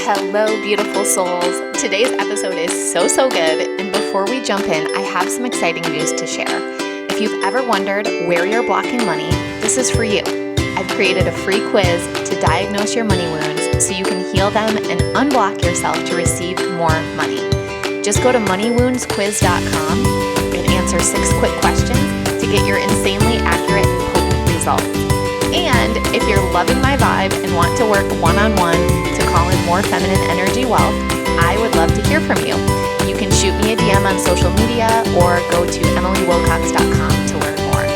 Hello, beautiful souls. Today's episode is so good. And before we jump in, I have some exciting news to share. If you've ever wondered where you're blocking money, this is for you. I've created a free quiz to diagnose your money wounds so you can heal them and unblock yourself to receive more money. Just go to moneywoundsquiz.com and answer 6 quick questions to get your insanely accurate and potent results. And if you're loving my vibe and want to work one-on-one to call in more feminine energy wealth, I would love to hear from you. You can shoot me a DM on social media or go to emilywilcox.com to learn more.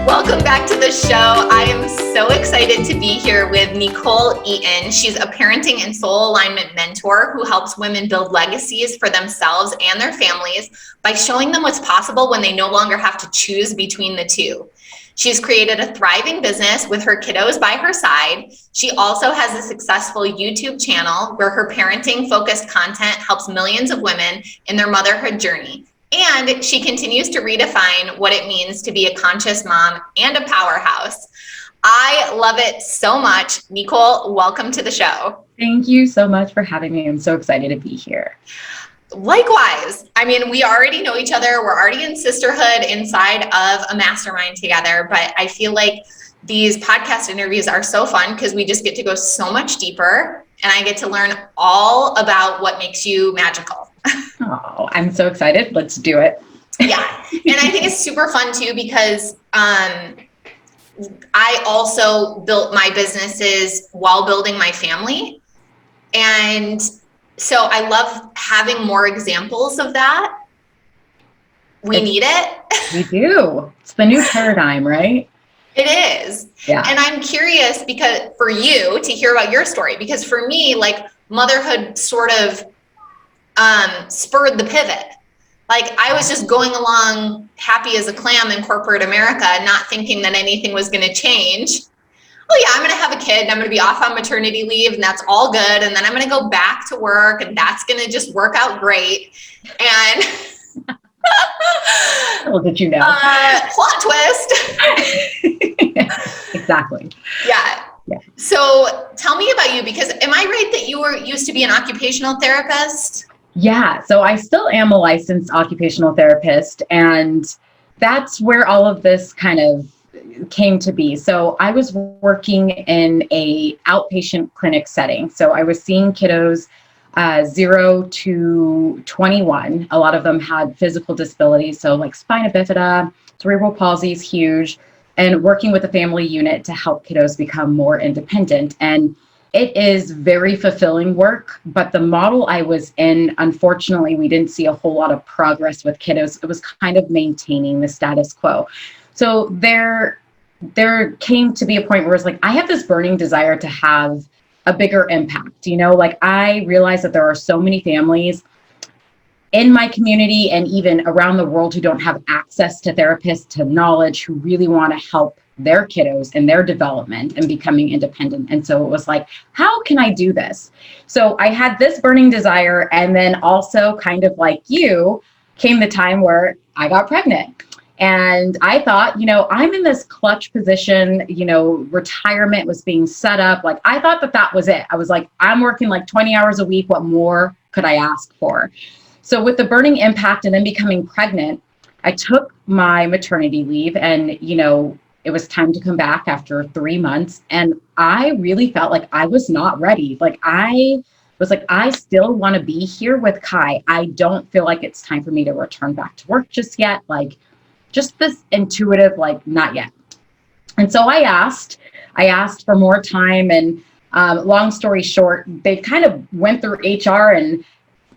Welcome back to the show. I am so excited to be here with Nicole Eaton. She's a parenting and soul alignment mentor who helps women build legacies for themselves and their families by showing them what's possible when they no longer have to choose between the two. She's created a thriving business with her kiddos by her side. She also has a successful YouTube channel where her parenting-focused content helps millions of women in their motherhood journey. And she continues to redefine what it means to be a conscious mom and a powerhouse. I love it so much. Nicole, welcome to the show. Thank you so much for having me. I'm so excited to be here. Likewise. I mean, we already know each other. We're already in sisterhood inside of a mastermind together. But I feel like these podcast interviews are so fun because we just get to go so much deeper and I get to learn all about what makes you magical. Oh, I'm so excited. Let's do it. Yeah. And I think it's super fun too, because I also built my businesses while building my family. And so I love having more examples of that. We need it. We do. It's the new paradigm, right? It is. Yeah. And I'm curious because for you to hear about your story, because for me, like motherhood sort of spurred the pivot. Like I was just going along happy as a clam in corporate America, not thinking that anything was going to change. Oh yeah, I'm going to have a kid and I'm going to be off on maternity leave and that's all good. And then I'm going to go back to work and that's going to just work out great. And little did you know. Plot twist. Yeah, exactly. Yeah. So tell me about you, because am I right that you used to be an occupational therapist? Yeah. So I still am a licensed occupational therapist, and that's where all of this kind of came to be. So I was working in a outpatient clinic setting. So I was seeing kiddos 0 to 21. A lot of them had physical disabilities. So like spina bifida, cerebral palsy is huge, and working with a family unit to help kiddos become more independent. And it is very fulfilling work, but the model I was in, unfortunately, we didn't see a whole lot of progress with kiddos. It was kind of maintaining the status quo. So there came to be a point where it's like, I have this burning desire to have a bigger impact. You know, like I realized that there are so many families in my community and even around the world who don't have access to therapists, to knowledge, who really want to help their kiddos in their development and becoming independent. And so it was like, how can I do this? So I had this burning desire. And then also kind of like you, came the time where I got pregnant. And I thought, you know, I'm in this clutch position, you know, retirement was being set up. Like, I thought that was it. I was like, I'm working like 20 hours a week. What more could I ask for? So with the burning impact and then becoming pregnant, I took my maternity leave and, you know, it was time to come back after 3 months. And I really felt like I was not ready. Like I was like, I still want to be here with Kai. I don't feel like it's time for me to return back to work just yet. Like just this intuitive, like not yet. And so I asked for more time, and long story short, they kind of went through HR and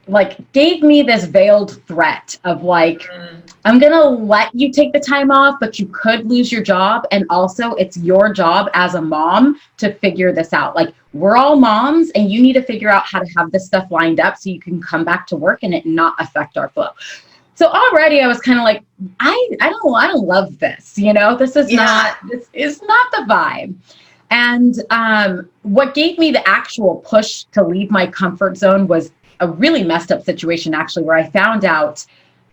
like gave me this veiled threat of like, I'm going to let you take the time off, but you could lose your job. And also it's your job as a mom to figure this out. Like we're all moms and you need to figure out how to have this stuff lined up so you can come back to work and it not affect our flow. So already I was kind of like, I don't love this, you know, this is not the vibe. And what gave me the actual push to leave my comfort zone was a really messed up situation, actually, where I found out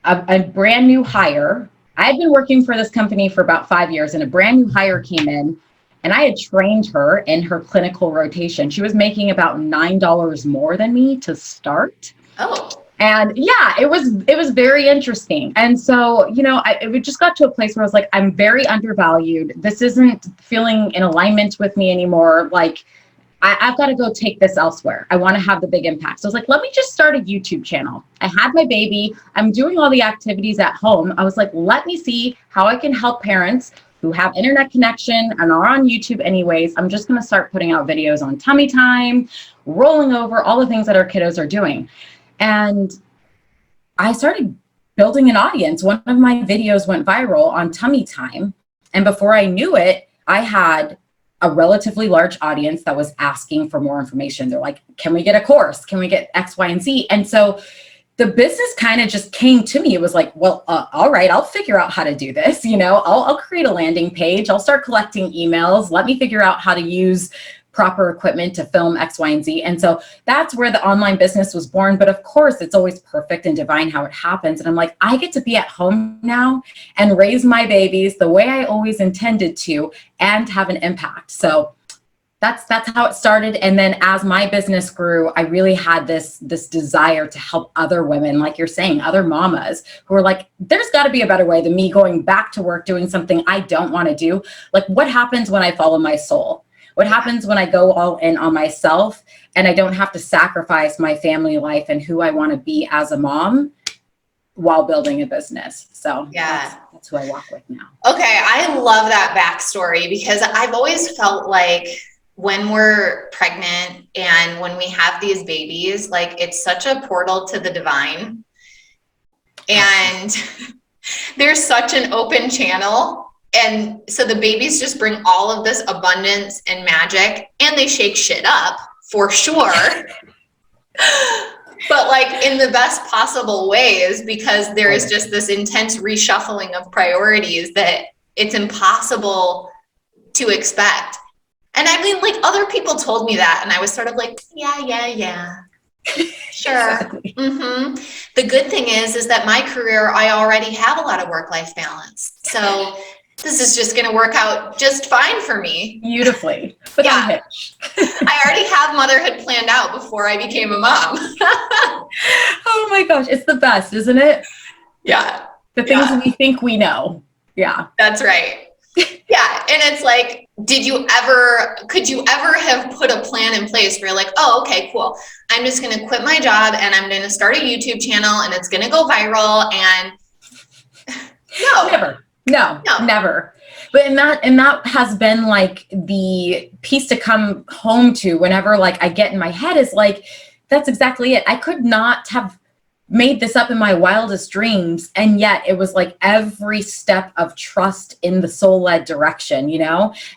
a brand new hire. I had been working for this company for about 5 years, and a brand new hire came in And I had trained her in her clinical rotation. She was making about $9 more than me to start. Oh. And yeah, it was very interesting. And so, it just got to a place where I was like, I'm very undervalued. This isn't feeling in alignment with me anymore. Like, I've got to go take this elsewhere. I want to have the big impact. So I was like, let me just start a YouTube channel. I had my baby. I'm doing all the activities at home. I was like, let me see how I can help parents who have internet connection and are on YouTube anyways. I'm just going to start putting out videos on tummy time, rolling over, all the things that our kiddos are doing. And I started building an audience. One of my videos went viral on tummy time. And before I knew it, I had a relatively large audience that was asking for more information. They're like, can we get a course? Can we get X, Y, and Z? And so the business kind of just came to me. It was like, well, all right, I'll figure out how to do this. I'll create a landing page. I'll start collecting emails. Let me figure out how to use proper equipment to film X, Y, and Z. And so that's where the online business was born. But of course, it's always perfect and divine how it happens. And I'm like, I get to be at home now and raise my babies the way I always intended to and have an impact. So that's how it started. And then as my business grew, I really had this desire to help other women, like you're saying, other mamas who are like, there's got to be a better way than me going back to work doing something I don't want to do. Like, what happens when I follow my soul? What happens when I go all in on myself and I don't have to sacrifice my family life and who I want to be as a mom while building a business? So yeah, that's who I walk with now. Okay. I love that backstory because I've always felt like when we're pregnant and when we have these babies, like it's such a portal to the divine. And there's such an open channel. And so the babies just bring all of this abundance and magic, and they shake shit up for sure. But like in the best possible ways, because there is just this intense reshuffling of priorities that it's impossible to expect. And I mean, like other people told me that, and I was sort of like, yeah. Sure. Exactly. Mm-hmm. The good thing is that my career, I already have a lot of work-life balance. So this is just going to work out just fine for me. Beautifully. But yeah. I already have motherhood planned out before I became a mom. Oh my gosh. It's the best, isn't it? Yeah. The things we think we know. Yeah. That's right. Yeah. And it's like, could you ever have put a plan in place where you're like, oh, okay, cool. I'm just going to quit my job and I'm going to start a YouTube channel and it's going to go viral. And no. Never. No, never. But and that has been like the piece to come home to whenever like I get in my head is like, that's exactly it. I could not have made this up in my wildest dreams. And yet it was like every step of trust in the soul-led direction,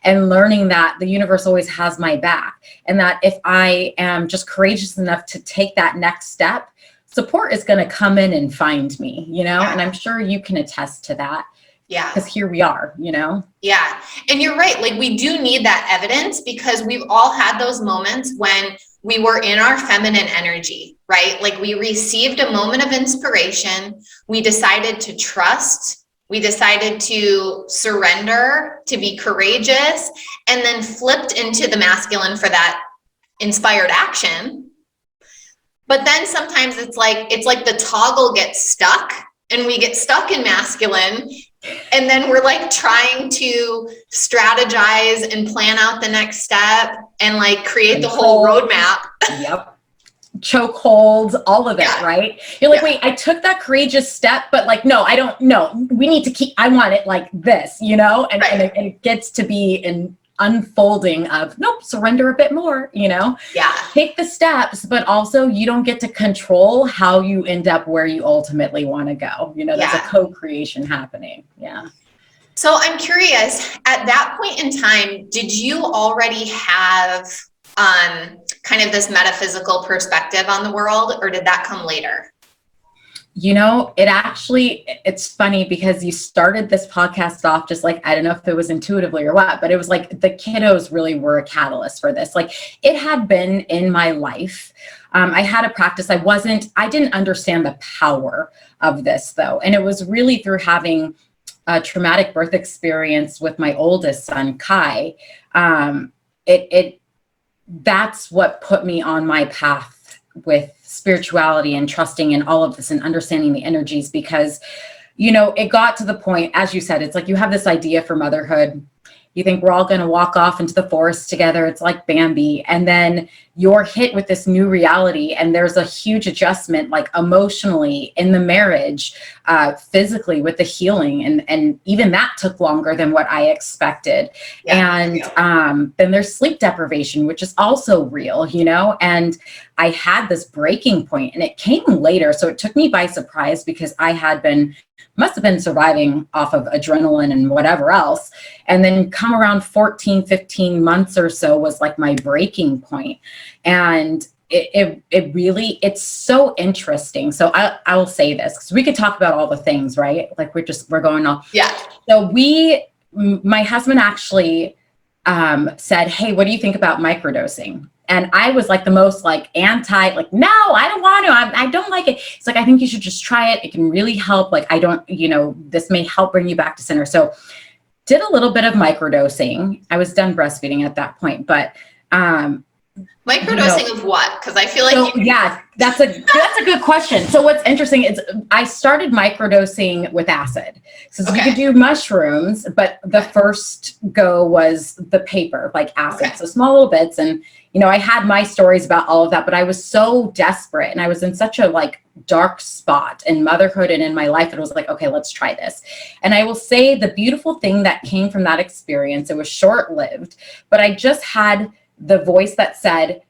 and learning that the universe always has my back. And that if I am just courageous enough to take that next step, support is going to come in and find me, and I'm sure you can attest to that. Yeah. Because here we are, Yeah. And you're right. Like we do need that evidence because we've all had those moments when we were in our feminine energy, right? Like we received a moment of inspiration. We decided to trust. We decided to surrender, to be courageous, and then flipped into the masculine for that inspired action. But then sometimes it's like the toggle gets stuck and we get stuck in masculine. And then we're like trying to strategize and plan out the next step and like create the whole roadmap. Yep. Chokeholds, all of it, right? You're like, wait, I took that courageous step, but like, no, I don't know. We need to I want it like this, and it gets to be an unfolding of, nope, surrender a bit more, Yeah. Take the steps, but also you don't get to control how you end up where you ultimately want to go. There's a co-creation happening. Yeah. So I'm curious, at that point in time, did you already have kind of this metaphysical perspective on the world, or did that come later? It's funny because you started this podcast off just like, I don't know if it was intuitively or what, but it was like the kiddos really were a catalyst for this. Like it had been in my life. I had a practice. I didn't understand the power of this though. And it was really through having a traumatic birth experience with my oldest son, Kai, that's what put me on my path with spirituality and trusting in all of this and understanding the energies, because, it got to the point, as you said, it's like you have this idea for motherhood. You think we're all going to walk off into the forest together. It's like Bambi. And then you're hit with this new reality. And there's a huge adjustment, like emotionally in the marriage, physically with the healing. And even that took longer than what I expected. Yeah. And then there's sleep deprivation, which is also real, and I had this breaking point and it came later. So it took me by surprise because I must have been surviving off of adrenaline and whatever else. And then come around 14, 15 months or so was like my breaking point. And it really, it's so interesting. So I will say this, because we could talk about all the things, right? Like we're going on. Yeah. So my husband actually said, hey, what do you think about microdosing? And I was like the most like anti, like, no, I don't want to, I don't like it. It's like, I think you should just try it. It can really help. Like, this may help bring you back to center. So did a little bit of microdosing. I was done breastfeeding at that point, but, microdosing of what? Because I feel like yeah, that's a good question. So what's interesting is I started microdosing with acid. So you could do mushrooms, but the first go was the paper, like acid. So small little bits. And, I had my stories about all of that, but I was so desperate and I was in such a like dark spot in motherhood and in my life. It was like, okay, let's try this. And I will say the beautiful thing that came from that experience, it was short-lived, but I just had the voice that said,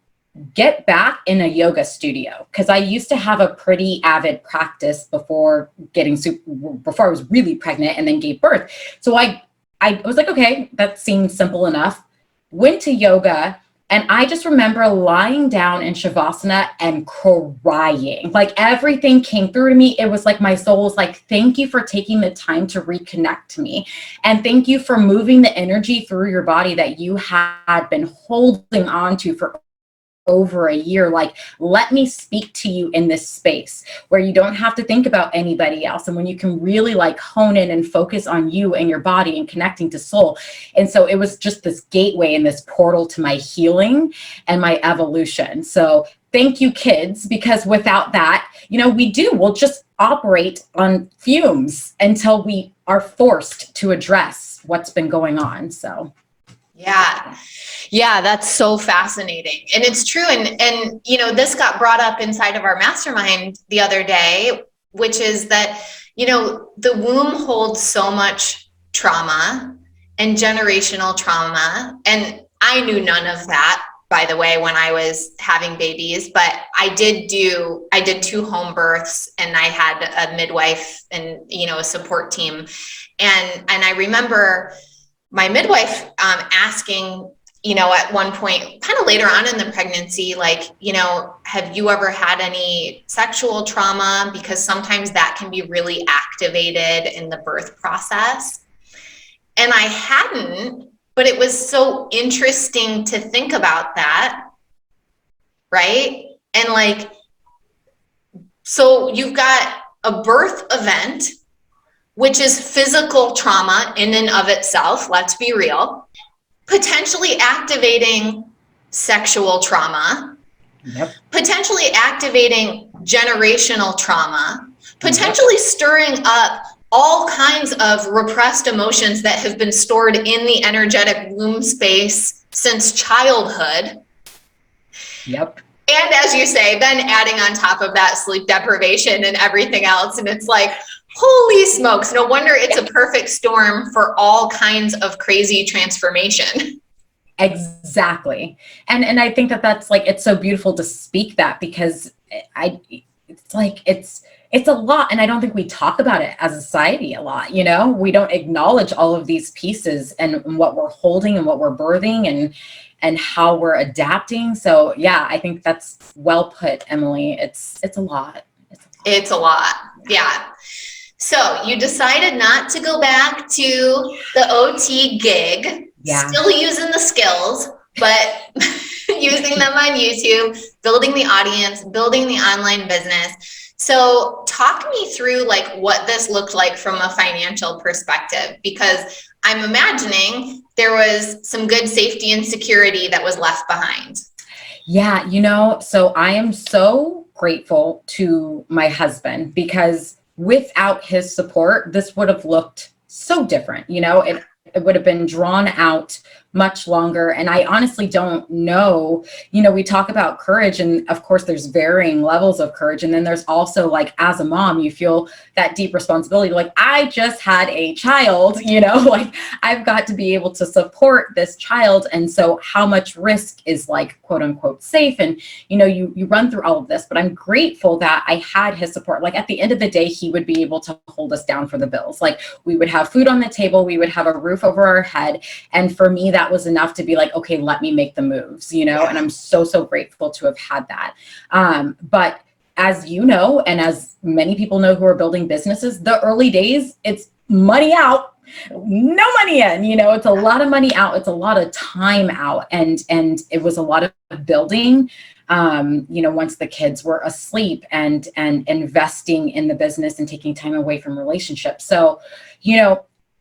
get back in a yoga studio. Cause I used to have a pretty avid practice before I was really pregnant and then gave birth. So I was like, okay, that seems simple enough. Went to yoga. And I just remember lying down in Shavasana and crying. Like everything came through to me. It was like my soul was like, thank you for taking the time to reconnect to me. And thank you for moving the energy through your body that you had been holding on to for over a year. Like, let me speak to you in this space where you don't have to think about anybody else. And when you can really like hone in and focus on you and your body and connecting to soul. And so it was just this gateway and this portal to my healing and my evolution. So thank you, kids, because without that, we'll just operate on fumes until we are forced to address what's been going on. So yeah, that's so fascinating. And it's true. And this got brought up inside of our mastermind the other day, which is that, the womb holds so much trauma and generational trauma. And I knew none of that, by the way, when I was having babies, but I did 2 home births and I had a midwife and, a support team. And I remember my midwife asking, at one point, kind of later on in the pregnancy, like, have you ever had any sexual trauma? Because sometimes that can be really activated in the birth process. And I hadn't, but it was so interesting to think about that. Right. And like, so you've got a birth event, which is physical trauma in and of itself, let's be real, potentially activating sexual trauma, potentially activating generational trauma, potentially stirring up all kinds of repressed emotions that have been stored in the energetic womb space since childhood. Yep. And as you say, then adding on top of that sleep deprivation and everything else. And it's like, holy smokes, no wonder it's a perfect storm for all kinds of crazy transformation. Exactly. And I think that's like, it's so beautiful to speak that, because it's a lot. And I don't think we talk about it as a society a lot. We don't acknowledge all of these pieces and what we're holding and what we're birthing and how we're adapting. So yeah, I think that's well put, Emily. It's a lot. It's a lot. Yeah. So you decided not to go back to the OT gig, still using the skills, but using them on YouTube, building the audience, building the online business. So talk me through like what this looked like from a financial perspective, because I'm imagining there was some good safety and security that was left behind. Yeah, so I am so grateful to my husband because without his support, this would have looked so different. It would have been drawn out much longer. And I honestly don't know, we talk about courage, and of course there's varying levels of courage. And then there's also like, as a mom, you feel that deep responsibility. Like, I just had a child, like I've got to be able to support this child. And so how much risk is like, quote unquote, safe? And, you run through all of this, but I'm grateful that I had his support. Like at the end of the day, he would be able to hold us down for the bills. Like we would have food on the table, we would have a roof over our head. And for me, that was enough to be like, okay, let me make the moves, and I'm so, so grateful to have had that. But as you know, and as many people know who are building businesses, the early days, it's money out, no money in, it's a lot of money out. It's a lot of time out. And it was a lot of building, once the kids were asleep and investing in the business and taking time away from relationships. So,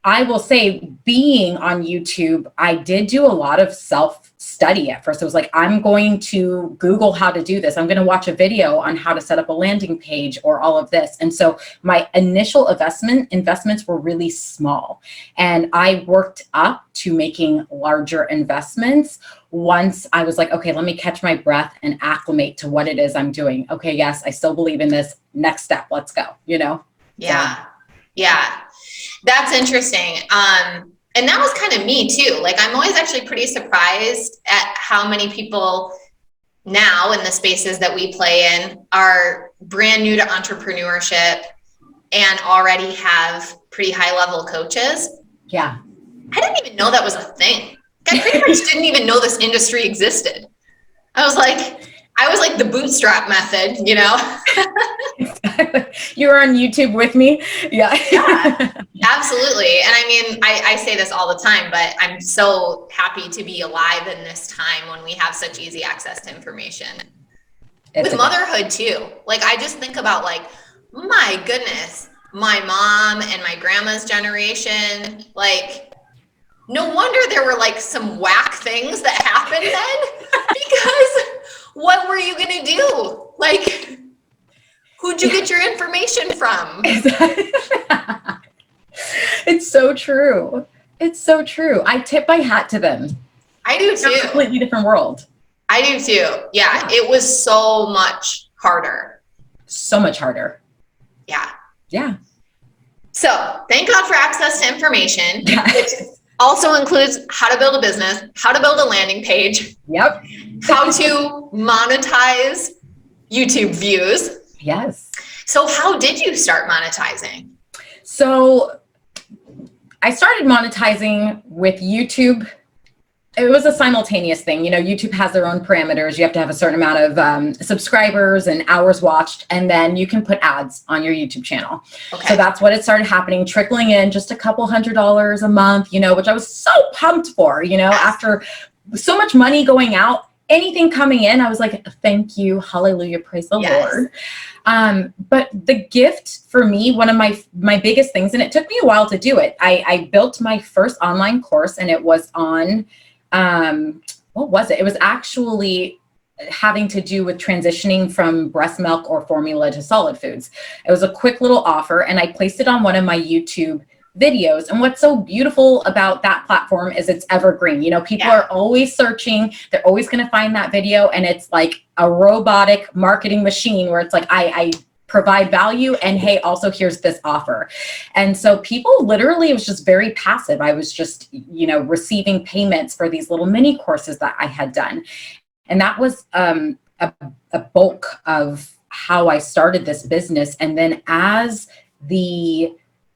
I will say, being on YouTube, I did do a lot of self-study at first. It was like, I'm going to Google how to do this. I'm going to watch a video on how to set up a landing page or all of this. And so my initial investments were really small. And I worked up to making larger investments once I was like, okay, let me catch my breath and acclimate to what it is I'm doing. Okay, yes, I still believe in this. Next step, let's go, Yeah. So. Yeah. That's interesting. And that was kind of me too. Like, I'm always actually pretty surprised at how many people now in the spaces that we play in are brand new to entrepreneurship and already have pretty high level coaches. Yeah. I didn't even know that was a thing. I pretty much didn't even know this industry existed. I was like the bootstrap method, You were on YouTube with me. Yeah, absolutely. And I mean, I say this all the time, but I'm so happy to be alive in this time when we have such easy access to information. With motherhood too. Like, I just think about like, my goodness, my mom and my grandma's generation, like, no wonder there were like some whack things that happened then, because what were you going to do? Like, who'd you get your information from? It's so true. It's so true. I tip my hat to them. I do too. It's a completely different world. I do too. Yeah. It was so much harder. So much harder. Yeah. Yeah. So thank God for access to information, which also includes how to build a business, how to build a landing page. Yep. How to monetize YouTube views. Yes. So how did you start monetizing? So I started monetizing with YouTube. It was a simultaneous thing. YouTube has their own parameters. You have to have a certain amount of subscribers and hours watched, and then you can put ads on your YouTube channel. Okay. So that's what it started happening, trickling in just a couple $100s a month, which I was so pumped for, after so much money going out, anything coming in, I was like, thank you, hallelujah, praise the Lord. But the gift for me, one of my biggest things, and it took me a while to do it. I built my first online course, and it was on, what was it? It was actually having to do with transitioning from breast milk or formula to solid foods. It was a quick little offer, and I placed it on one of my YouTube videos. And what's so beautiful about that platform is it's evergreen. People are always searching. They're always going to find that video. And it's like a robotic marketing machine where it's like, I provide value, and hey, also here's this offer. And so people literally, it was just very passive. I was just, receiving payments for these little mini courses that I had done. And that was a bulk of how I started this business. And then as the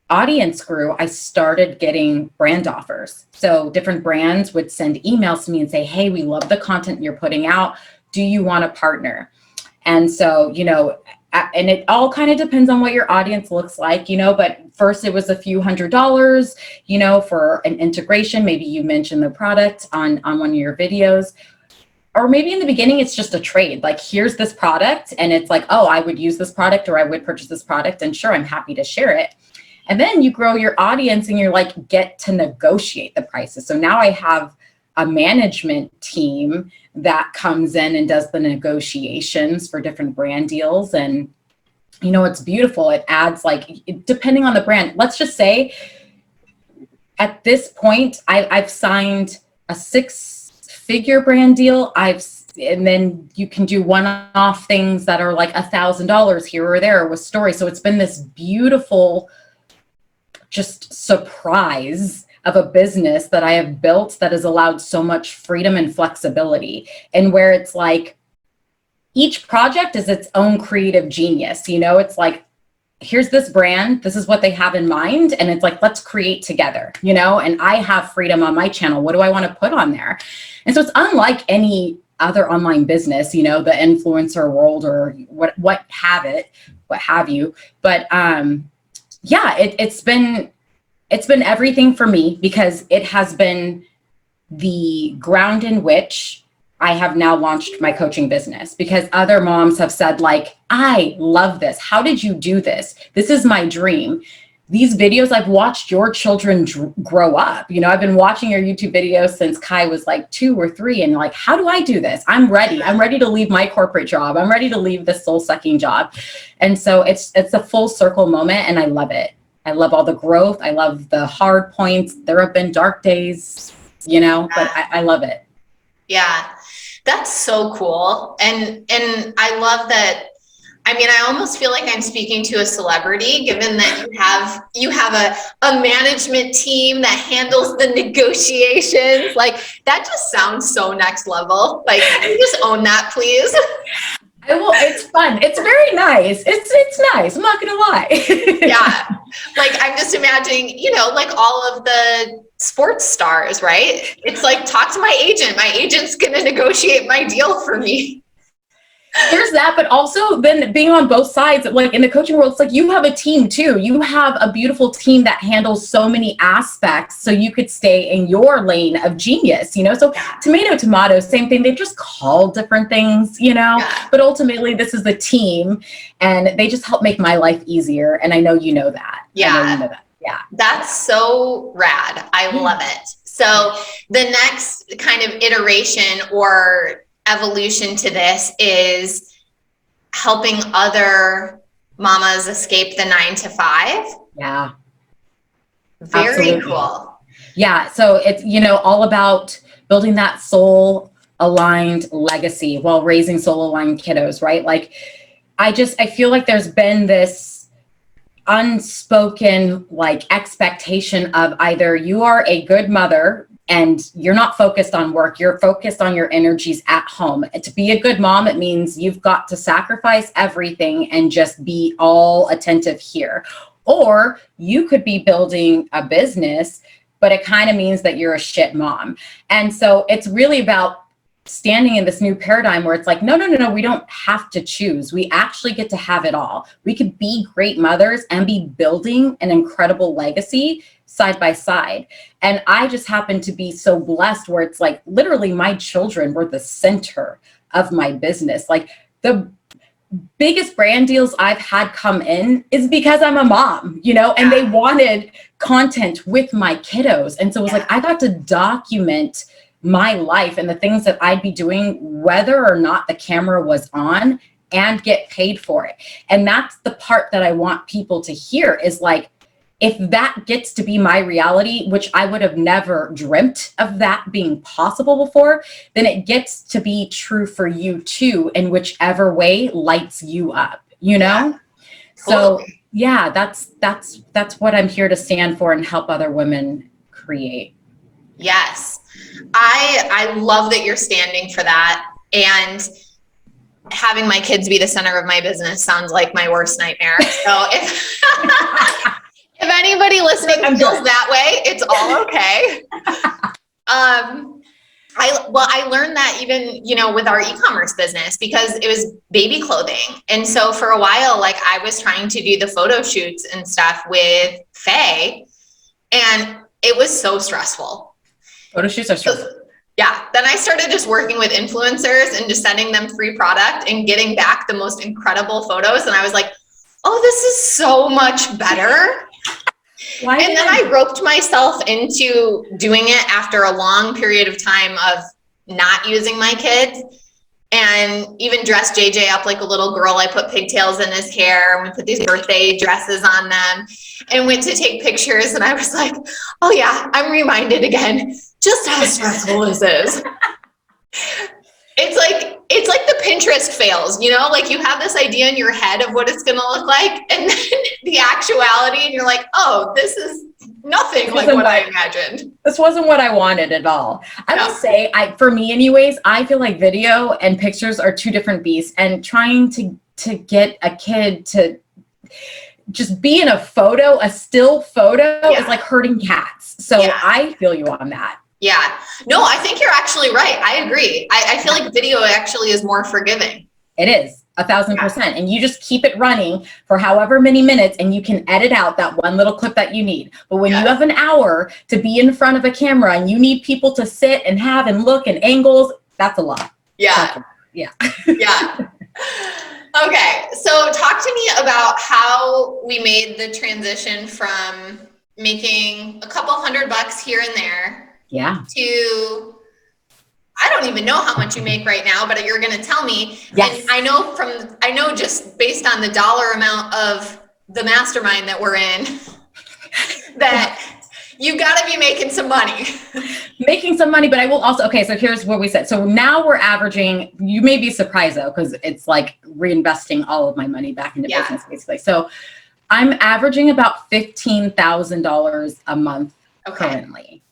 audience grew, I started getting brand offers. So different brands would send emails to me and say, hey, we love the content you're putting out. Do you want to partner? And so, and it all kind of depends on what your audience looks like, but first it was a few $100s, for an integration. Maybe you mentioned the product on one of your videos. or maybe in the beginning, it's just a trade. Like, here's this product and it's like, oh, I would use this product or I would purchase this product and sure, I'm happy to share it. And then you grow your audience and you're like, get to negotiate the prices. So now I have a management team that comes in and does the negotiations for different brand deals. And, you know, it's beautiful. It adds, like, depending on the brand, let's just say at this point, I've signed a 6-figure brand deal. And then you can do one-off things that are like $1,000 here or there with stories. So it's been this beautiful just surprise of a business that I have built that has allowed so much freedom and flexibility, and where it's like each project is its own creative genius. You know, it's like, here's this brand, this is what they have in mind. And it's like, let's create together, you know, and I have freedom on my channel. What do I want to put on there? And so it's unlike any other online business, you know, the influencer world or what have you. But yeah, it's been everything for me, because it has been the ground in which I have now launched my coaching business, because other moms have said, like, I love this. How did you do this? This is my dream. These videos, I've watched your children grow up. You know, I've been watching your YouTube videos since Kai was like 2 or 3. And like, how do I do this? I'm ready. I'm ready to leave my corporate job. I'm ready to leave this soul-sucking job. And so it's a full circle moment, and I love it. I love all the growth. I love the hard points. There have been dark days, you know, but I love it. Yeah, that's so cool. And I love that. I mean, I almost feel like I'm speaking to a celebrity, given that you have a management team that handles the negotiations. Like, that just sounds so next level. Like, can you just own that, please? Well, it's fun. It's very nice. It's nice. I'm not going to lie. Yeah. Like, I'm just imagining, you know, like all of the sports stars, right? It's like, talk to my agent. My agent's going to negotiate my deal for me. There's that, but also then being on both sides, like in the coaching world, it's like you have a team too. You have a beautiful team that handles so many aspects, so you could stay in your lane of genius, you know? So tomato, same thing. They've just called different things, you know, but ultimately this is the team, and they just help make my life easier. And I know you know that. Yeah. Yeah. That's so rad. I love it. So the next kind of iteration or evolution to this is helping other mamas escape the 9-to-5. Yeah. Very Absolutely. cool. Yeah. So it's, you know, all about building that soul aligned legacy while raising soul aligned kiddos, right? Like, I feel like there's been this unspoken like expectation of either you are a good mother and you're not focused on work, you're focused on your energies at home. And to be a good mom, it means you've got to sacrifice everything and just be all attentive here. Or you could be building a business, but it kind of means that you're a shit mom. And so it's really about standing in this new paradigm where it's like, no, we don't have to choose. We actually get to have it all. We could be great mothers and be building an incredible legacy side by side. And I just happen to be so blessed where it's like, literally my children were the center of my business. Like, the biggest brand deals I've had come in is because I'm a mom, you know, and they wanted content with my kiddos. And so it was like, I got to document my life and the things that I'd be doing, whether or not the camera was on, and get paid for it. And that's the part that I want people to hear is like, if that gets to be my reality, which I would have never dreamt of that being possible before, then it gets to be true for you too, in whichever way lights you up, you know? So yeah, that's what I'm here to stand for and help other women create. Yes. I love that you're standing for that. And having my kids be the center of my business sounds like my worst nightmare. So if anybody listening feels that way, it's all okay. I learned that even, you know, with our e-commerce business, because it was baby clothing. And so for a while, like, I was trying to do the photo shoots and stuff with Faye, and it was so stressful. Photo shoots are stressful. Yeah. Then I started just working with influencers and just sending them free product and getting back the most incredible photos. And I was like, oh, this is so much better. And then I roped myself into doing it after a long period of time of not using my kids, and even dressed JJ up like a little girl. I put pigtails in his hair and we put these birthday dresses on them and went to take pictures. And I was like, oh yeah, I'm reminded again just how stressful this is. It's like the Pinterest fails, you know, like you have this idea in your head of what it's going to look like, and then the actuality, and you're like, oh, this is nothing like what I imagined. This wasn't what I wanted at all. I will say, for me anyways, I feel like video and pictures are two different beasts, and trying to get a kid to just be in a photo, a still photo, is like herding cats. So I feel you on that. Yeah. No, I think you're actually right. I agree. I feel like video actually is more forgiving. It is 1,000%. And you just keep it running for however many minutes, and you can edit out that one little clip that you need. But when you have an hour to be in front of a camera and you need people to sit and have and look and angles, that's a lot. Yeah. Yeah. Yeah. Okay. So talk to me about how we made the transition from making a couple $100 here and there to, I don't even know how much you make right now, but you're going to tell me. Yes. And I know just based on the dollar amount of the mastermind that we're in, that you got to be making some money. Making some money, but I will also, okay, so here's what we said. So now we're averaging, you may be surprised though, because it's like reinvesting all of my money back into business basically. So I'm averaging about $15,000 a month currently.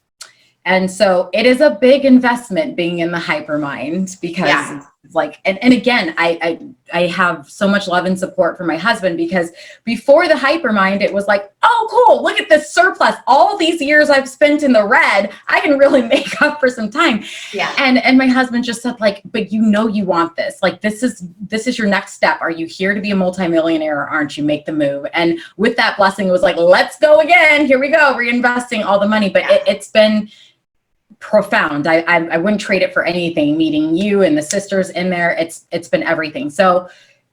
And so it is a big investment being in the hypermind, because like, and again, I have so much love and support for my husband, because before the hypermind, it was like, oh, cool, look at this surplus. All these years I've spent in the red, I can really make up for some time. Yeah. And my husband just said, like, but you know, you want this, like, this is your next step. Are you here to be a multimillionaire, or aren't you? Make the move. And with that blessing, it was like, let's go again. Here we go. Reinvesting all the money. But it's been profound. I wouldn't trade it for anything. Meeting you and the sisters in there, it's been everything. So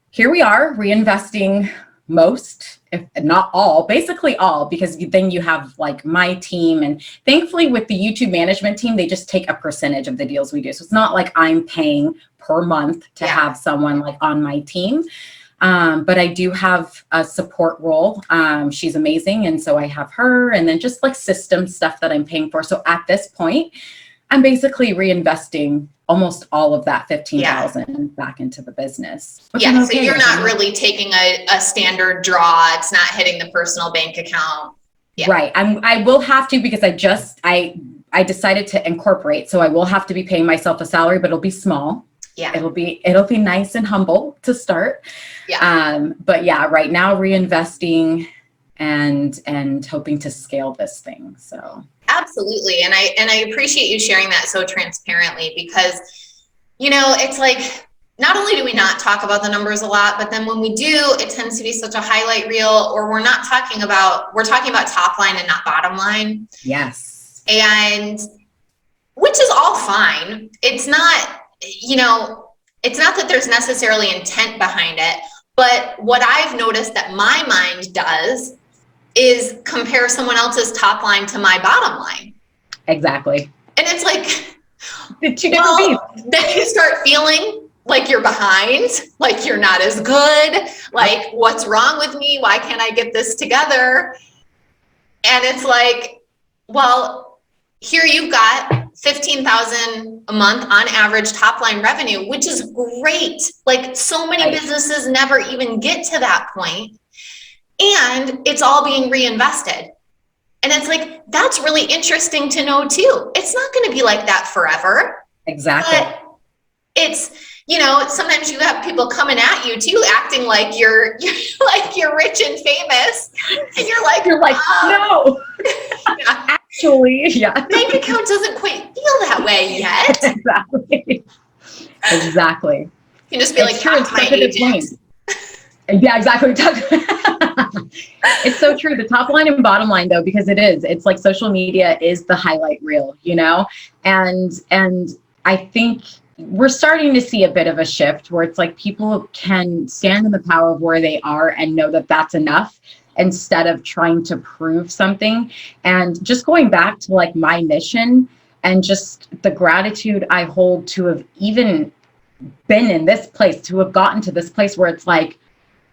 here we are reinvesting most, if not all, basically all, because then you have like my team, and thankfully with the YouTube management team, they just take a percentage of the deals we do. So it's not like I'm paying per month to have someone like on my team. But I do have a support role. She's amazing. And so I have her, and then just like system stuff that I'm paying for. So at this point, I'm basically reinvesting almost all of that 15,000 back into the business. Yeah. So you're not really taking a standard draw. It's not hitting the personal bank account. Yeah. Right. I will have to, because I decided to incorporate. So I will have to be paying myself a salary, but it'll be small. Yeah. It'll be nice and humble to start. Yeah. But yeah, right now reinvesting and hoping to scale this thing. So absolutely. And I appreciate you sharing that so transparently, because, you know, it's like, not only do we not talk about the numbers a lot, but then when we do, it tends to be such a highlight reel, or we're talking about top line and not bottom line. Yes. And which is all fine. It's not, you know, it's not that there's necessarily intent behind it, but what I've noticed that my mind does is compare someone else's top line to my bottom line. Exactly. And it's like, then you start feeling like you're behind, like you're not as good, like what's wrong with me? Why can't I get this together? And it's like, well, here you've got 15,000 a month on average top line revenue, which is great. Like so many businesses never even get to that point, and it's all being reinvested. And it's like, that's really interesting to know too. It's not going to be like that forever. Exactly. But it's, you know, sometimes you have people coming at you too, acting like you're like you're rich and famous, and you're like, no. Actually, bank account doesn't quite feel that way yet. Exactly. You can just be like, talk to my agent. Yeah, exactly. It's so true. The top line and bottom line though, because it's like social media is the highlight reel, and I think we're starting to see a bit of a shift where it's like people can stand in the power of where they are and know that that's enough instead of trying to prove something. And just going back to like my mission and just the gratitude I hold to have even been in this place, to have gotten to this place where it's like,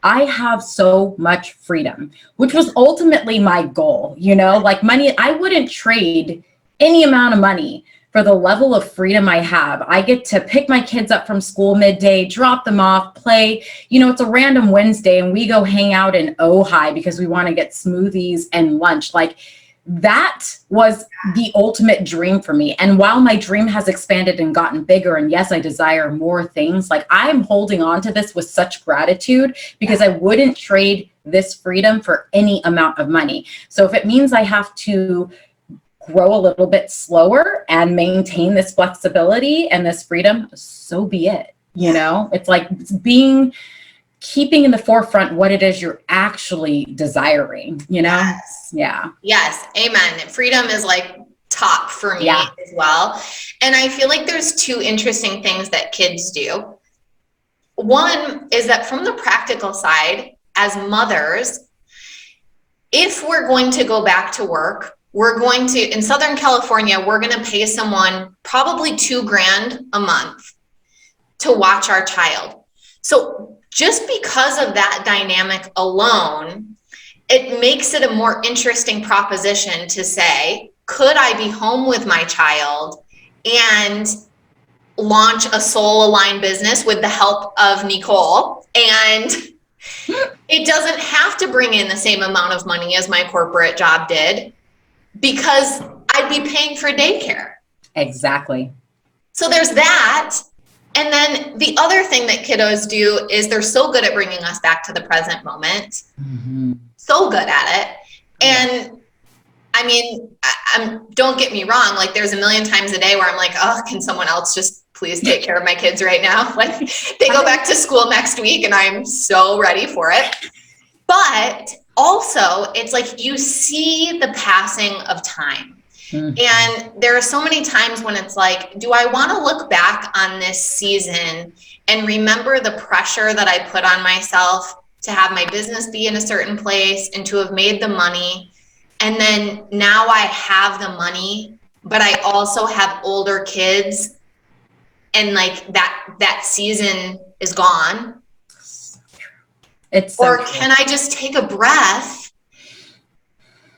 I have so much freedom, which was ultimately my goal, like money. I wouldn't trade any amount of money for the level of freedom I have. I get to pick my kids up from school midday, drop them off, play. It's a random Wednesday and we go hang out in Ojai because we want to get smoothies and lunch. Like that was the ultimate dream for me. And while my dream has expanded and gotten bigger, and yes, I desire more things, like I'm holding on to this with such gratitude because I wouldn't trade this freedom for any amount of money. So if it means I have to grow a little bit slower and maintain this flexibility and this freedom, so be it. It's like keeping in the forefront what it is you're actually desiring, Yes. Yeah. Yes. Amen. Freedom is like top for me as well. And I feel like there's two interesting things that kids do. One is that from the practical side, as mothers, if we're going to go back to work, we're going to, in Southern California, we're going to pay someone probably $2,000 a month to watch our child. So just because of that dynamic alone, it makes it a more interesting proposition to say, could I be home with my child and launch a soul aligned business with the help of Nicole? And it doesn't have to bring in the same amount of money as my corporate job did because I'd be paying for daycare. Exactly. So there's that. And then the other thing that kiddos do is they're so good at bringing us back to the present moment. Mm-hmm. So good at it. And I mean, don't get me wrong. Like there's a million times a day where I'm like, oh, can someone else just please take care of my kids right now? Like they go back to school next week and I'm so ready for it. But also it's like you see the passing of time. And there are so many times when it's like, do I want to look back on this season and remember the pressure that I put on myself to have my business be in a certain place and to have made the money? And then now I have the money, but I also have older kids and like that season is gone. It's so or true. Can I just take a breath?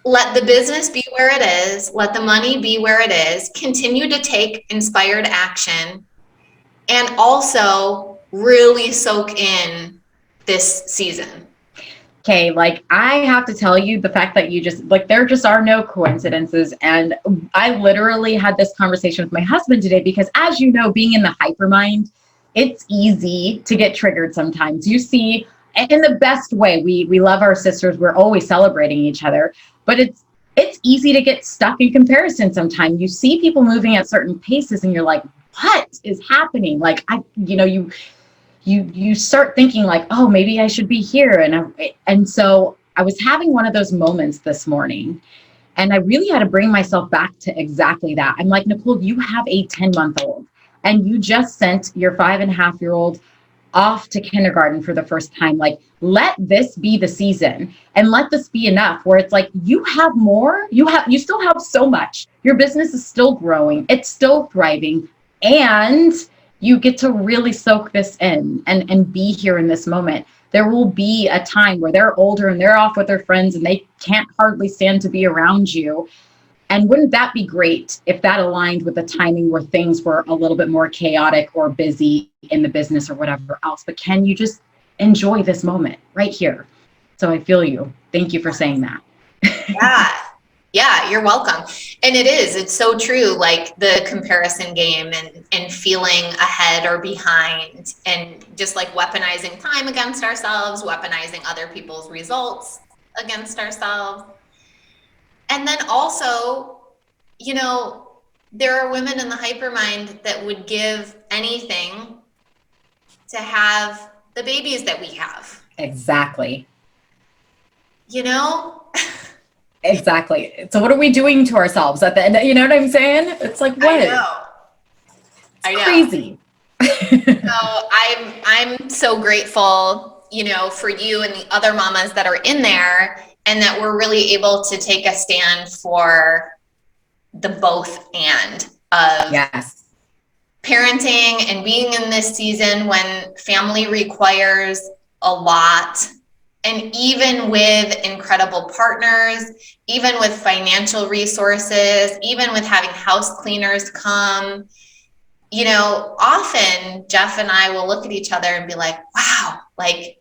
Let the business be where it is. Let the money be where it is. Continue to take inspired action and also really soak in this season. Okay, like I have to tell you the fact that you just like there just are no coincidences. And I literally had this conversation with my husband today because as you know, being in the hypermind, it's easy to get triggered sometimes. You see, in the best way, we love our sisters. We're always celebrating each other. But it's easy to get stuck in comparison sometimes. You see people moving at certain paces and you're like, what is happening? Like, you start thinking like, oh, maybe I should be here. And so I was having one of those moments this morning and I really had to bring myself back to exactly that. I'm like, Nicole, you have a 10-month-old and you just sent your 5.5-year-old off to kindergarten for the first time. Like, let this be the season and let this be enough where it's like, you have more, you still have so much. Your business is still growing. It's still thriving. And you get to really soak this in and be here in this moment. There will be a time where they're older and they're off with their friends and they can't hardly stand to be around you. And wouldn't that be great if that aligned with the timing where things were a little bit more chaotic or busy in the business or whatever else? But can you just enjoy this moment right here? So I feel you. Thank you for saying that. Yeah, you're welcome. And it's so true, like the comparison game and feeling ahead or behind and just like weaponizing time against ourselves, weaponizing other people's results against ourselves. And then also, there are women in the hypermind that would give anything to have the babies that we have. Exactly. you know? Exactly. So what are we doing to ourselves at the end? You know what I'm saying? It's like, I what? know. It's I know. crazy. So I'm so grateful, for you and the other mamas that are in there, and that we're really able to take a stand for the both and of Yes. parenting and being in this season when family requires a lot. And even with incredible partners, even with financial resources, even with having house cleaners come, often Jeff and I will look at each other and be like, wow, like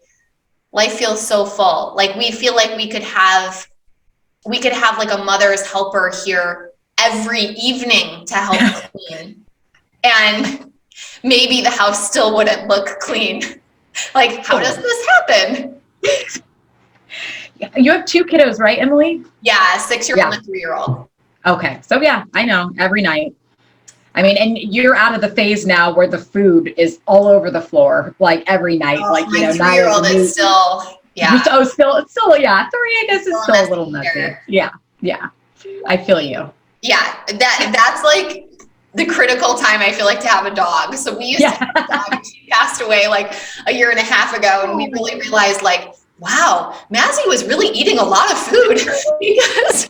life feels so full. Like we feel like we could have like a mother's helper here every evening to help clean. And maybe the house still wouldn't look clean. Like, how does this happen? You have 2 kiddos, right, Emily? Yeah, 6-year-old and a 3-year-old. Okay. So yeah, I know, every night. I mean, and you're out of the phase now where the food is all over the floor, like every night. Oh, like, my 3-year-old is still, yeah. So still, yeah. 3, I guess, is still a little messy. Here. Yeah. I feel you. Yeah, that's like the critical time I feel like to have a dog. So we used to have a dog. She passed away like a year and a half ago, and we really realized like, wow, Mazzy was really eating a lot of food because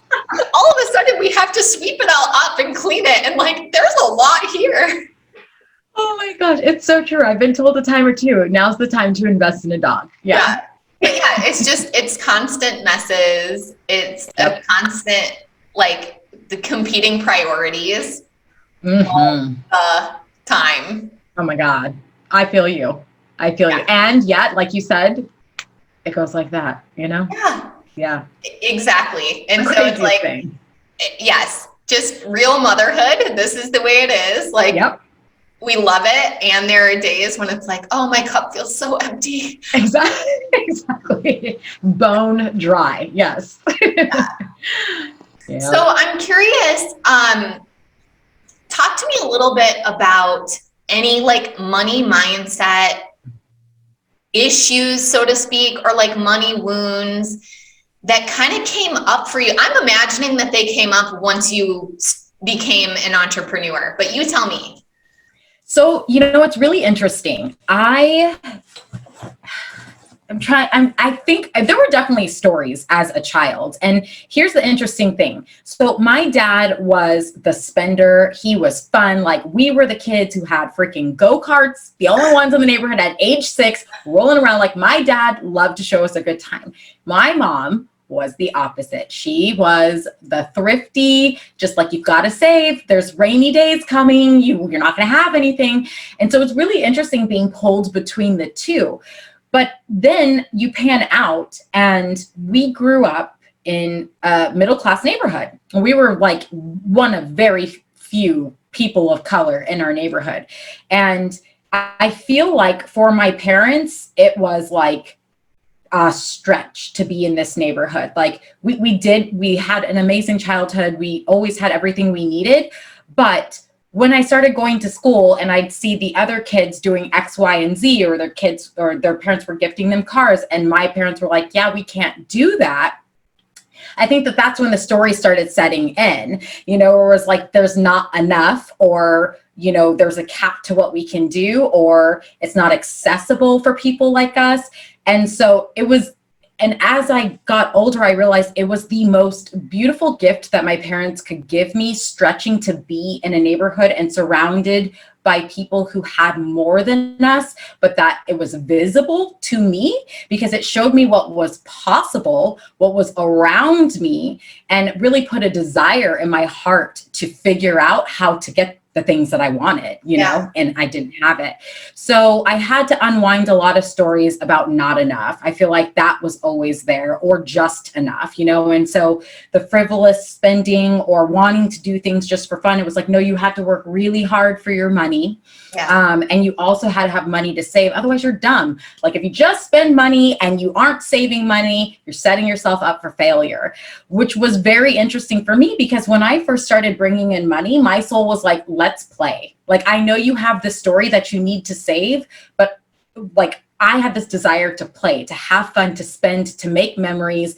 all of a sudden we have to sweep it all up and clean it, and like there's a lot here. Oh my gosh, it's so true. I've been told a time or two. Now's the time to invest in a dog. Yeah. But yeah, it's constant messes. It's a constant, like, the competing priorities all the time. Oh my God. I feel you. you. And yet, like you said, it goes like that, Yeah. Exactly. And so it's like, yes, just real motherhood. This is the way it is. Like, we love it. And there are days when it's like, oh, my cup feels so empty. Exactly. Bone dry. Yes. Yeah. So I'm curious, talk to me a little bit about any like money mindset issues, so to speak, or like money wounds that kind of came up for you. I'm imagining that they came up once you became an entrepreneur, but you tell me. So, it's really interesting. I think there were definitely stories as a child. And here's the interesting thing. So my dad was the spender. He was fun. Like, we were the kids who had freaking go-karts, the only ones in the neighborhood at age 6, rolling around. Like, my dad loved to show us a good time. My mom was the opposite. She was the thrifty, just like, you've got to save. There's rainy days coming. You're not going to have anything. And so it's really interesting being pulled between the two. But then you pan out, and we grew up in a middle-class neighborhood. We were like one of very few people of color in our neighborhood. And I feel like for my parents, it was like a stretch to be in this neighborhood. Like, we had an amazing childhood. We always had everything we needed. But when I started going to school and I'd see the other kids doing X, Y, and Z, or their kids or their parents were gifting them cars, and my parents were like, yeah, we can't do that. I think that's when the story started setting in, where it was like, there's not enough, or, there's a cap to what we can do, or it's not accessible for people like us. And so it was. And as I got older, I realized it was the most beautiful gift that my parents could give me, stretching to be in a neighborhood and surrounded by people who had more than us, but that it was visible to me because it showed me what was possible, what was around me, and really put a desire in my heart to figure out how to get the things that I wanted, and I didn't have it. So I had to unwind a lot of stories about not enough. I feel like that was always there, or just enough, and so the frivolous spending or wanting to do things just for fun, it was like, no, you had to work really hard for your money. And you also had to have money to save. Otherwise you're dumb. Like, if you just spend money and you aren't saving money, you're setting yourself up for failure, which was very interesting for me because when I first started bringing in money, my soul was like, let's play. Like, I know you have the story that you need to save, but like, I had this desire to play, to have fun, to spend, to make memories.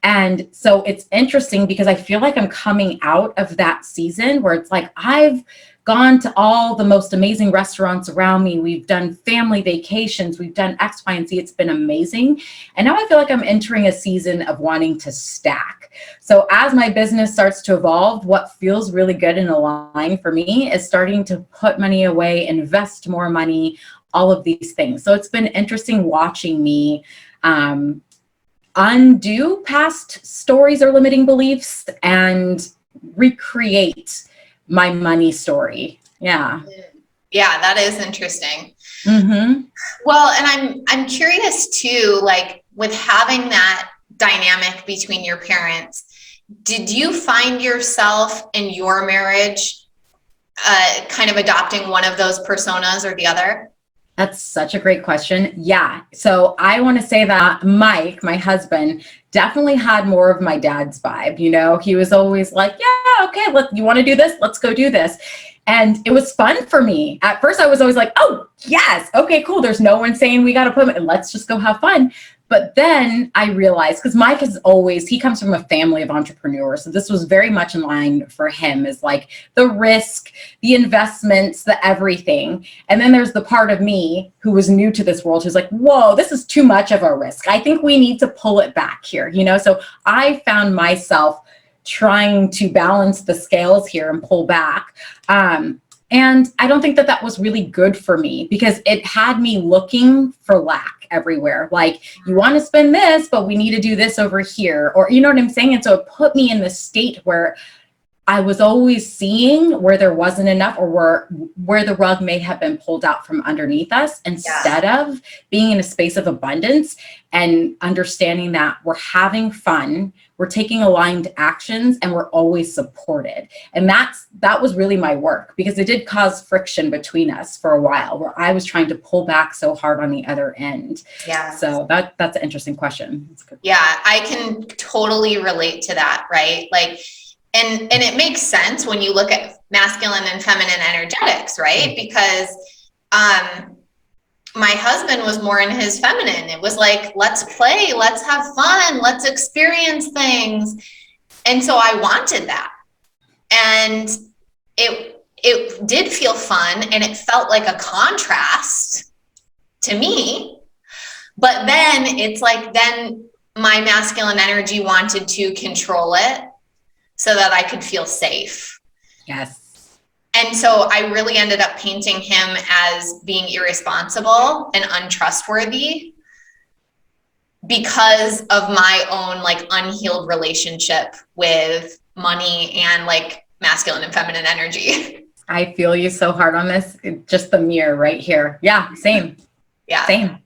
And so it's interesting because I feel like I'm coming out of that season where it's like, I've gone to all the most amazing restaurants around me. We've done family vacations. We've done X, Y, and Z. It's been amazing. And now I feel like I'm entering a season of wanting to stack. So as my business starts to evolve, what feels really good and aligned for me is starting to put money away, invest more money, all of these things. So it's been interesting watching me undo past stories or limiting beliefs and recreate my money story. Yeah. Yeah, that is interesting. Mm-hmm. Well, and I'm curious too, like with having that dynamic between your parents, did you find yourself in your marriage kind of adopting one of those personas or the other? That's such a great question. Yeah. So I want to say that Mike, my husband, definitely had more of my dad's vibe. You know, he was always like, yeah, okay, you want to do this? Let's go do this. And it was fun for me. At first, I was always like, oh, yes. Okay, cool. There's no one saying we got to put, let's just go have fun. But then I realized, because Mike he comes from a family of entrepreneurs. So this was very much in line for him, is like the risk, the investments, the everything. And then there's the part of me who was new to this world, who's like, whoa, this is too much of a risk. I think we need to pull it back here, you know? So I found myself trying to balance the scales here and pull back. And I don't think that was really good for me because it had me looking for lack everywhere. Like, you want to spend this, but we need to do this over here. Or, you know what I'm saying? And so it put me in this state where I was always seeing where there wasn't enough, or where the rug may have been pulled out from underneath us, instead of being in a space of abundance and understanding that we're having fun, we're taking aligned actions, and we're always supported. And that was really my work, because it did cause friction between us for a while, where I was trying to pull back so hard on the other end. Yeah. So that's an interesting question. Yeah, I can totally relate to that, right? Like, and it makes sense when you look at masculine and feminine energetics, right? Because my husband was more in his feminine. It was like, let's play, let's have fun, let's experience things. And so I wanted that. And it did feel fun, and it felt like a contrast to me. But then it's like, then my masculine energy wanted to control it so that I could feel safe. Yes. And so I really ended up painting him as being irresponsible and untrustworthy because of my own like unhealed relationship with money and like masculine and feminine energy. I feel you so hard on this. Just the mirror right here. Yeah, same. Yeah. Same.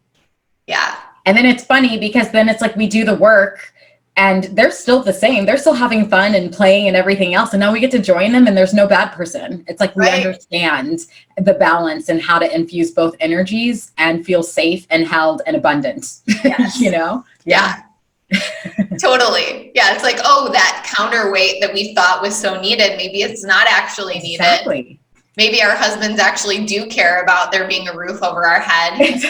Yeah. And then it's funny because then it's like we do the work and they're still the same. They're still having fun and playing and everything else. And now we get to join them and there's no bad person. It's like we understand the balance and how to infuse both energies and feel safe and held and abundant. Yes. You know? Yeah. Totally. Yeah. It's like, oh, that counterweight that we thought was so needed, maybe it's not actually needed. Exactly. Maybe our husbands actually do care about there being a roof over our head.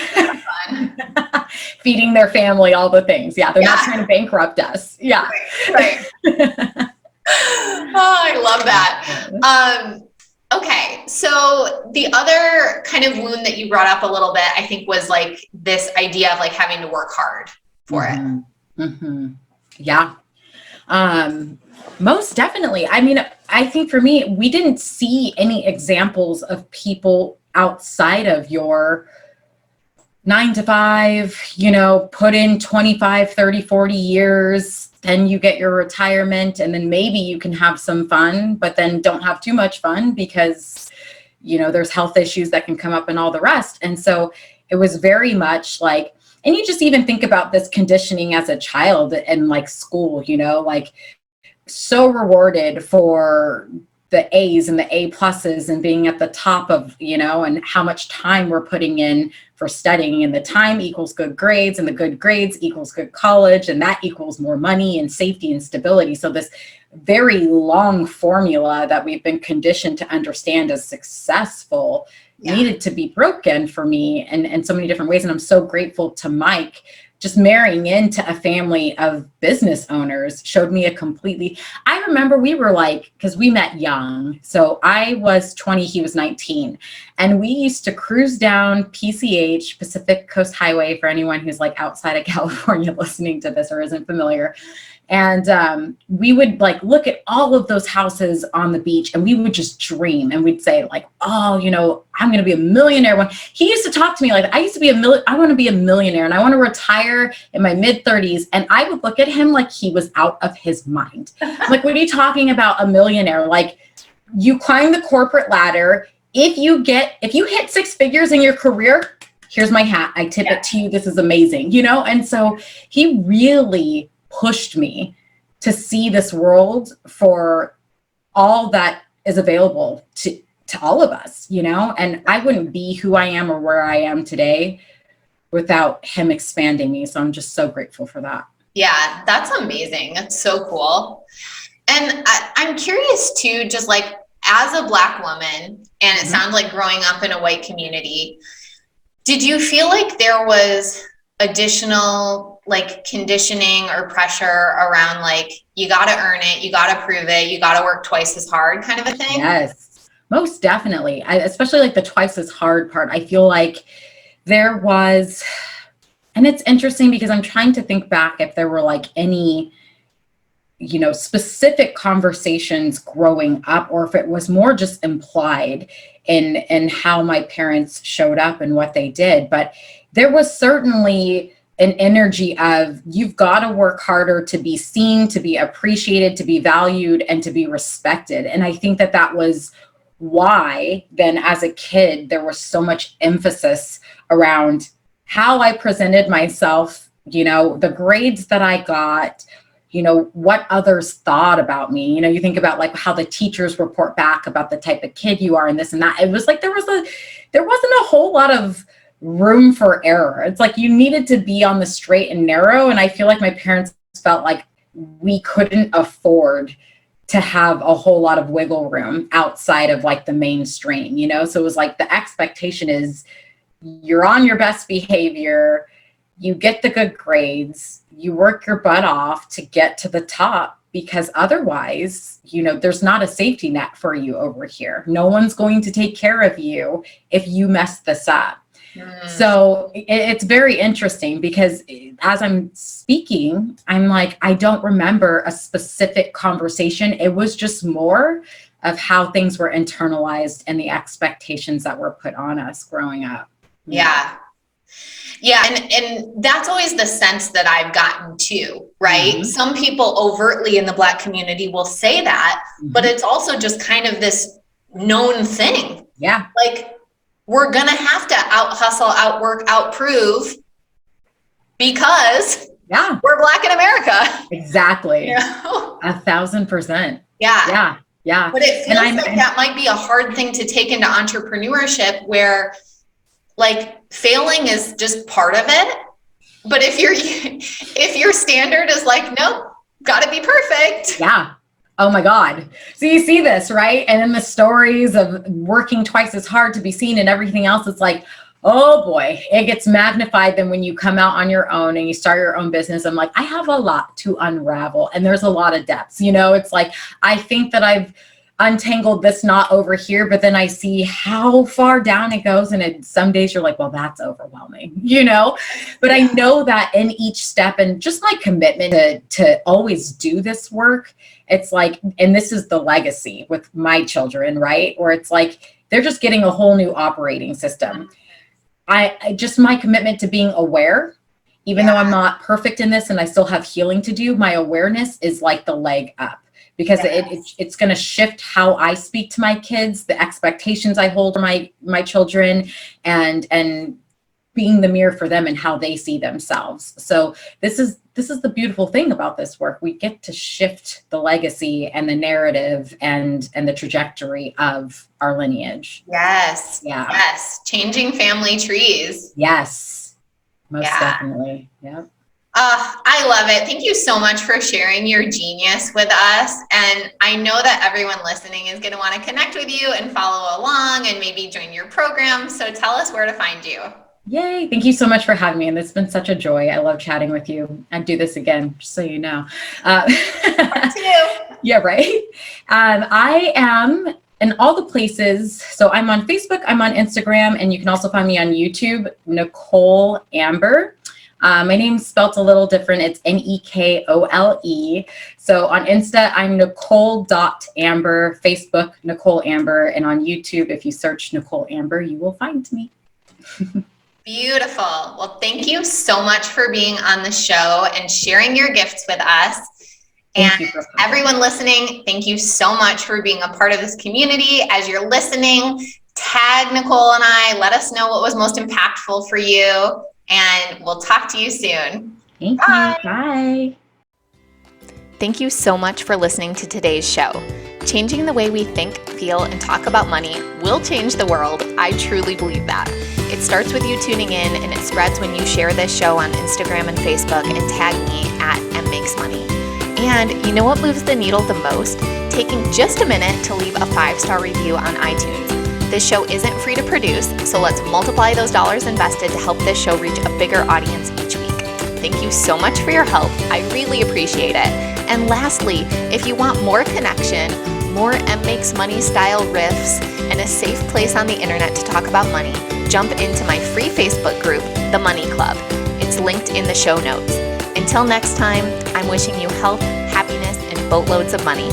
Feeding their family, all the things. Yeah. They're not trying to bankrupt us. Yeah. Right. Oh, I love that. Okay. So the other kind of wound that you brought up a little bit, I think, was like this idea of like having to work hard for it. Mm-hmm. Yeah. Most definitely. I mean, I think for me, we didn't see any examples of people outside of your 9 to 5, you know, put in 25, 30, 40 years, then you get your retirement, and then maybe you can have some fun, but then don't have too much fun because, you know, there's health issues that can come up and all the rest. And so it was very much like, and you just even think about this conditioning as a child in like school, you know, like so rewarded for the A's and the A pluses and being at the top of, you know, and how much time we're putting in for studying, and the time equals good grades, and the good grades equals good college, and that equals more money and safety and stability. So this very long formula that we've been conditioned to understand as successful needed to be broken for me in so many different ways. And I'm so grateful to Mike. Just marrying into a family of business owners showed me I remember we were like, because we met young. So I was 20, he was 19. And we used to cruise down PCH, Pacific Coast Highway, for anyone who's like outside of California listening to this or isn't familiar. And we would like look at all of those houses on the beach and we would just dream and we'd say like, oh, I'm going to be a millionaire. When he used to talk to me like, I want to be a millionaire and I want to retire in my mid 30s. And I would look at him like he was out of his mind. Like, what are you talking about, a millionaire? Like, you climb the corporate ladder. If you hit 6 figures in your career, here's my hat. I tip it to you. This is amazing, And so he really pushed me to see this world for all that is available to all of us, and I wouldn't be who I am or where I am today without him expanding me. So I'm just so grateful for that. Yeah, that's amazing. That's so cool. And I'm curious too, just like as a Black woman, and it sounds like growing up in a white community, did you feel like there was additional like conditioning or pressure around like, you got to earn it, you got to prove it, you got to work twice as hard kind of a thing? Yes, most definitely. Especially like the twice as hard part. I feel like there was, and it's interesting because I'm trying to think back if there were like any, specific conversations growing up, or if it was more just implied in how my parents showed up and what they did. But there was certainly an energy of, you've got to work harder to be seen, to be appreciated, to be valued, and to be respected. And I think that was why then as a kid, there was so much emphasis around how I presented myself, the grades that I got, what others thought about me. You think about like how the teachers report back about the type of kid you are and this and that. It was like, there wasn't a whole lot of room for error. It's like you needed to be on the straight and narrow. And I feel like my parents felt like we couldn't afford to have a whole lot of wiggle room outside of like the mainstream, So it was like the expectation is you're on your best behavior, you get the good grades, you work your butt off to get to the top, because otherwise, there's not a safety net for you over here. No one's going to take care of you if you mess this up. So it's very interesting because as I'm speaking, I'm like, I don't remember a specific conversation. It was just more of how things were internalized and the expectations that were put on us growing up. Yeah. Yeah. And that's always the sense that I've gotten too, right? Mm-hmm. Some people overtly in the Black community will say that, but it's also just kind of this known thing. Yeah. Like, we're going to have to out hustle, outwork, outprove because we're Black in America. Exactly. 1,000%. Yeah. Yeah. But it feels like that might be a hard thing to take into entrepreneurship, where like failing is just part of it. But if your standard is like, nope, got to be perfect. Yeah. Oh my God. So you see this, right? And then the stories of working twice as hard to be seen and everything else, it's like, oh boy, it gets magnified. Then when you come out on your own and you start your own business, I'm like, I have a lot to unravel and there's a lot of depths, it's like, I think that I've untangled this knot over here, but then I see how far down it goes. And some days you're like, well, that's overwhelming, but I know that in each step and just my commitment to always do this work, it's like, and this is the legacy with my children, right? Where it's like, they're just getting a whole new operating system. I just, my commitment to being aware, even though I'm not perfect in this and I still have healing to do, my awareness is like the leg up. Because it's going to shift how I speak to my kids, the expectations I hold for my children, and being the mirror for them and how they see themselves. So this is the beautiful thing about this work. We get to shift the legacy and the narrative and the trajectory of our lineage. Yes. Yeah. Yes. Changing family trees. Yes. Most definitely. Yeah. I love it. Thank you so much for sharing your genius with us. And I know that everyone listening is going to want to connect with you and follow along and maybe join your program. So tell us where to find you. Yay. Thank you so much for having me. And it's been such a joy. I love chatting with you. I'd do this again, just so you know. Yeah, right. I am in all the places. So I'm on Facebook, I'm on Instagram, and you can also find me on YouTube, Nicole Amber. My name's spelt a little different. It's Nekole. So on Insta, I'm Nicole.Amber, Facebook, Nicole Amber, and on YouTube, if you search Nicole Amber, you will find me. Beautiful. Well, thank you so much for being on the show and sharing your gifts with us. And everyone listening, thank you so much for being a part of this community. As you're listening, tag Nicole and I. Let us know what was most impactful for you. And we'll talk to you soon. Thank you. Bye. Thank you so much for listening to today's show. Changing the way we think, feel, and talk about money will change the world. I truly believe that. It starts with you tuning in, and it spreads when you share this show on Instagram and Facebook and tag me at mmakesmoney. And you know what moves the needle the most? Taking just a minute to leave a 5-star review on iTunes. This show isn't free to produce, so let's multiply those dollars invested to help this show reach a bigger audience each week. Thank you so much for your help. I really appreciate it. And lastly, if you want more connection, more M Makes Money style riffs, and a safe place on the internet to talk about money, jump into my free Facebook group, The Money Club. It's linked in the show notes. Until next time, I'm wishing you health, happiness, and boatloads of money.